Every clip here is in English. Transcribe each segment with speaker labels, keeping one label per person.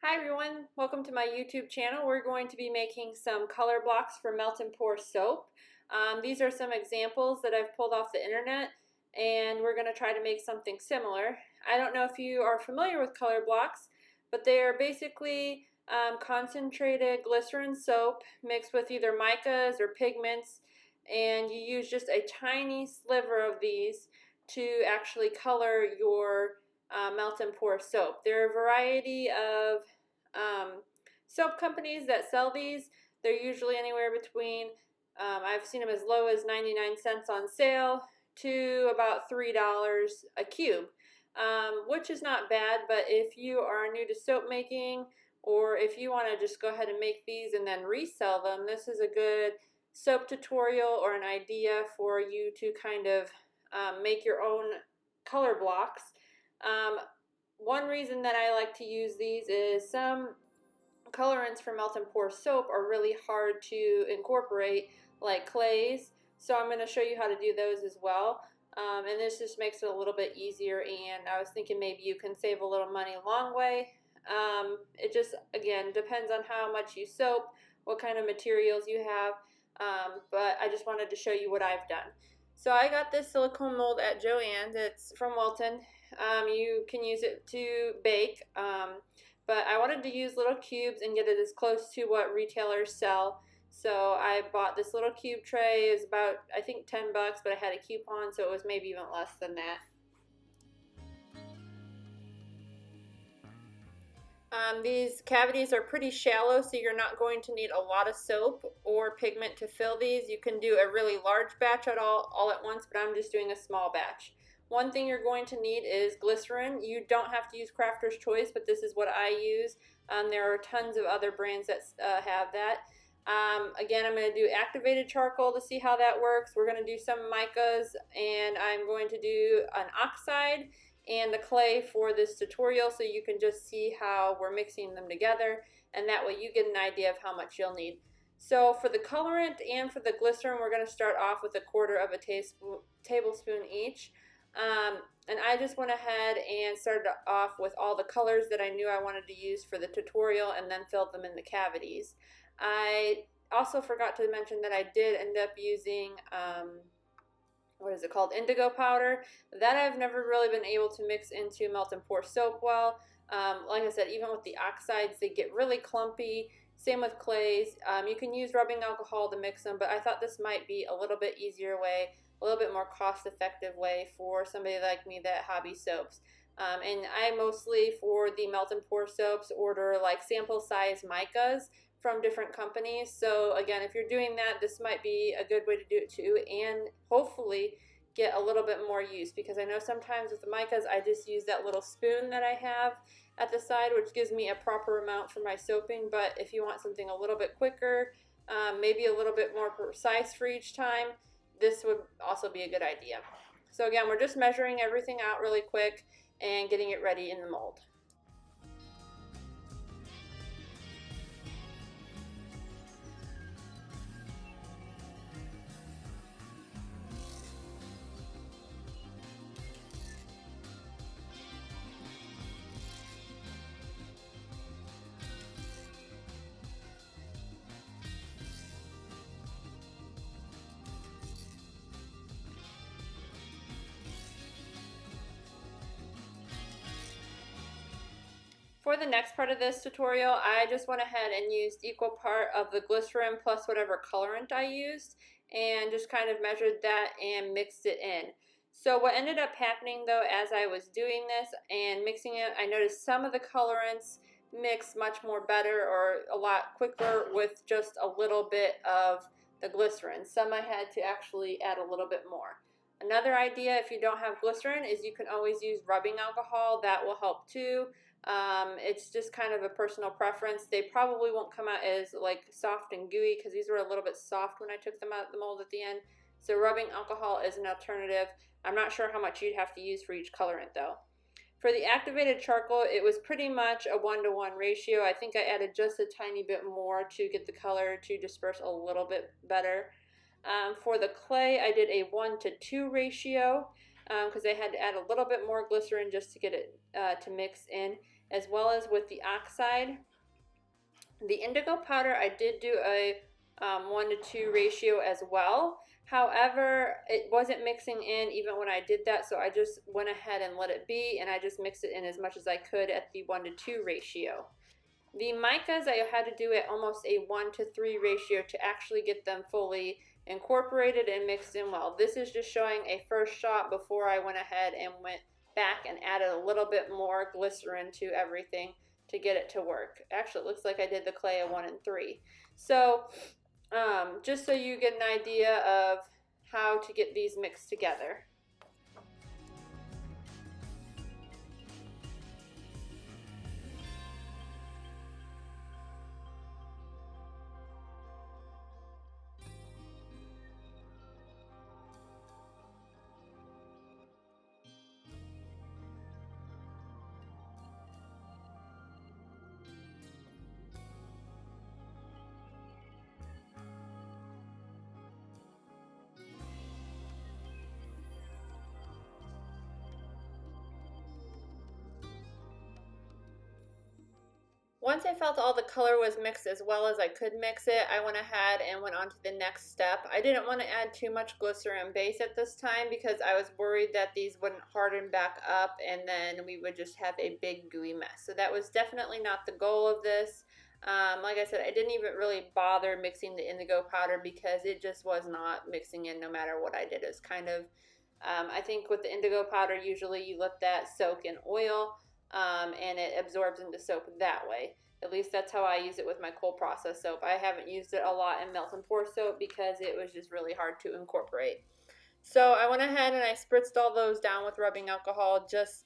Speaker 1: Hi everyone, welcome to my YouTube channel. We're going to be making some color blocks for melt and pour soap. These are some examples that I've pulled off the internet, and we're going to try to make something similar. I don't know if you are familiar with color blocks, but they are basically concentrated glycerin soap mixed with either micas or pigments, and you use just a tiny sliver of these to actually color your melt and pour soap. There are a variety of soap companies that sell these. They're usually anywhere between, I've seen them as low as 99 cents on sale to about $3 a cube, which is not bad, but if you are new to soap making, or if you want to just go ahead and make these and then resell them, this is a good soap tutorial or an idea for you to kind of make your own color blocks. One reason that I like to use these is some colorants for melt and pour soap are really hard to incorporate, like clays, so I'm going to show you how to do those as well. And this just makes it a little bit easier, and I was thinking maybe you can save a little money along the way. It just, again, depends on how much you soap, what kind of materials you have, but I just wanted to show you what I've done. So I got this silicone mold at Joann's. It's from Wilton. You can use it to bake, but I wanted to use little cubes and get it as close to what retailers sell. So I bought this little cube tray. It was about, I think, 10 bucks, but I had a coupon, so it was maybe even less than that. These cavities are pretty shallow, so you're not going to need a lot of soap or pigment to fill these. You can do a really large batch all at once, but I'm just doing a small batch. One thing you're going to need is glycerin. You don't have to use Crafter's Choice, but this is what I use. There are tons of other brands that have that. Again, I'm going to do activated charcoal to see how that works. We're going to do some micas, and I'm going to do an oxide and the clay for this tutorial, so you can just see how we're mixing them together, and that way you get an idea of how much you'll need. So for the colorant and for the glycerin, we're going to start off with 1/4 of a tablespoon each. And I just went ahead and started off with all the colors that I knew I wanted to use for the tutorial, and then filled them in the cavities. I also forgot to mention that I did end up using what is it called, indigo powder. That I've never really been able to mix into melt and pour soap well. Like I said, even with the oxides, they get really clumpy. Same with clays. You can use rubbing alcohol to mix them, but I thought this might be a little bit easier way, a little bit more cost-effective way for somebody like me that hobby soaps. And I mostly, for the melt and pour soaps, order like sample size micas from different companies. So again, if you're doing that, this might be a good way to do it too, and hopefully get a little bit more use, because I know sometimes with the micas I just use that little spoon that I have at the side, which gives me a proper amount for my soaping. But if you want something a little bit quicker, maybe a little bit more precise for each time, this would also be a good idea. So again, we're just measuring everything out really quick and getting it ready in the mold. For the next part of this tutorial, I just went ahead and used equal part of the glycerin plus whatever colorant I used, and just kind of measured that and mixed it in. So what ended up happening though, as I was doing this and mixing it, I noticed some of the colorants mix much more better, or a lot quicker, with just a little bit of the glycerin. Some I had to actually add a little bit more. Another idea, if you don't have glycerin, is you can always use rubbing alcohol. That will help too. It's just kind of a personal preference. They probably won't come out as like soft and gooey, because these were a little bit soft when I took them out of the mold at the end. So rubbing alcohol is an alternative. I'm not sure how much you'd have to use for each colorant though. For the activated charcoal, it was pretty much a 1-to-1 ratio. I think I added just a tiny bit more to get the color to disperse a little bit better. For the clay, I did a 1-to-2 ratio, because I had to add a little bit more glycerin just to get it to mix in. as well as with the oxide. The indigo powder, I did do a 1 to 2 ratio as well. However, it wasn't mixing in even when I did that, so I just went ahead and let it be, and I just mixed it in as much as I could at the 1 to 2 ratio. The micas, I had to do it almost a 1 to 3 ratio to actually get them fully incorporated and mixed in well. This is just showing a first shot before I went ahead and went back and added a little bit more glycerin to everything to get it to work. Actually, it looks like I did the clay a 1 and 3. So just so you get an idea of how to get these mixed together. Once I felt all the color was mixed as well as I could mix it, I went ahead and went on to the next step. I didn't want to add too much glycerin base at this time because I was worried that these wouldn't harden back up and then we would just have a big gooey mess. So that was definitely not the goal of this. Like I said, I didn't even really bother mixing the indigo powder because it just was not mixing in no matter what I did. It was kind of, I think with the indigo powder, usually you let that soak in oil. And it absorbs into soap that way. At least that's how I use it with my cold process soap. I haven't used it a lot in melt and pour soap because it was just really hard to incorporate. So I went ahead and I spritzed all those down with rubbing alcohol just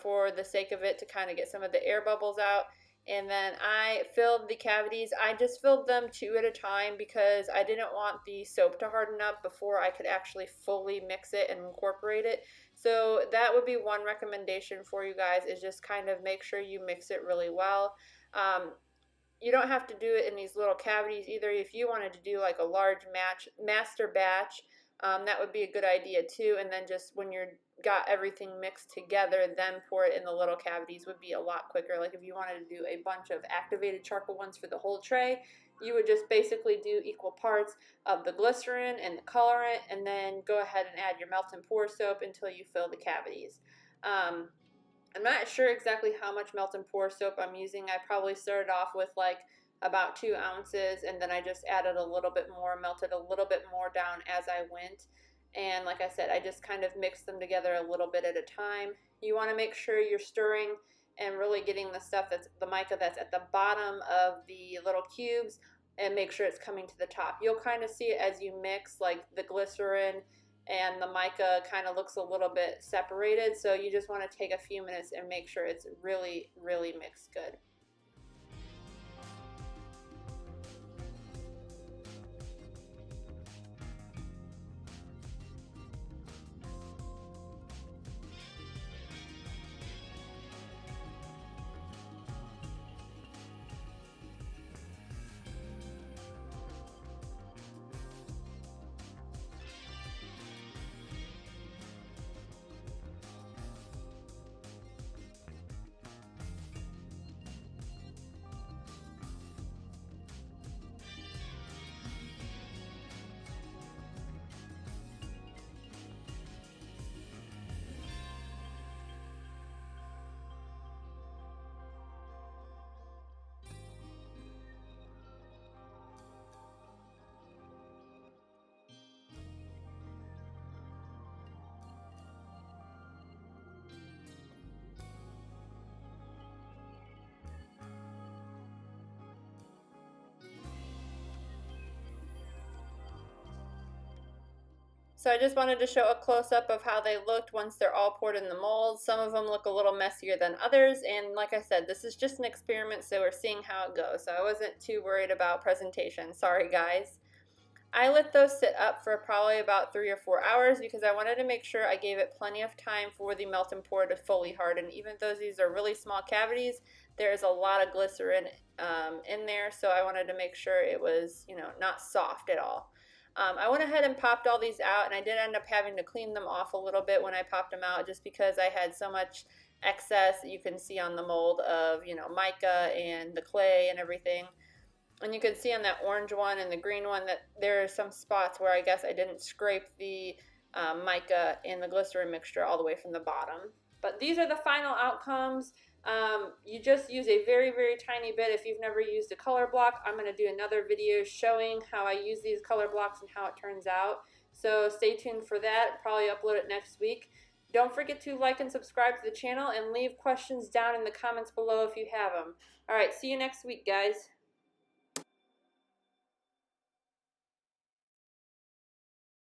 Speaker 1: for the sake of it to kind of get some of the air bubbles out. And then I filled the cavities. I just filled them 2 at a time because I didn't want the soap to harden up before I could actually fully mix it and incorporate it. So that would be one recommendation for you guys, is just kind of make sure you mix it really well. You don't have to do it in these little cavities either. If you wanted to do like a large master batch, that would be a good idea too. And then just when you're got everything mixed together, then pour it in the little cavities would be a lot quicker. Like if you wanted to do a bunch of activated charcoal ones for the whole tray, you would just basically do equal parts of the glycerin and the colorant, and then go ahead and add your melt and pour soap until you fill the cavities. I'm not sure exactly how much melt and pour soap I'm using. I probably started off with like about 2 ounces, and then I just added a little bit more, melted a little bit more down as I went. And like I said, I just kind of mixed them together a little bit at a time. You want to make sure you're stirring and really getting the stuff that's the mica that's at the bottom of the little cubes, and make sure it's coming to the top. You'll kind of see it as you mix, like the glycerin and the mica kind of looks a little bit separated. So you just want to take a few minutes and make sure it's really, really mixed good. So I just wanted to show a close-up of how they looked once they're all poured in the mold. Some of them look a little messier than others, and like I said, this is just an experiment, so we're seeing how it goes. So I wasn't too worried about presentation. Sorry, guys. I let those sit up for probably about 3 or 4 hours because I wanted to make sure I gave it plenty of time for the melt and pour to fully harden. Even though these are really small cavities, there's a lot of glycerin in there, so I wanted to make sure it was, not soft at all. I went ahead and popped all these out, and I did end up having to clean them off a little bit when I popped them out just because I had so much excess that you can see on the mold of, you know, mica and the clay and everything. And you can see on that orange one and the green one that there are some spots where I guess I didn't scrape the mica and the glycerin mixture all the way from the bottom. But these are the final outcomes. You just use a very, very tiny bit. If you've never used a color block, I'm going to do another video showing how I use these color blocks and how it turns out. So stay tuned for that. Probably upload it next week. Don't forget to like and subscribe to the channel and leave questions down in the comments below if you have them. All right, see you next week, guys.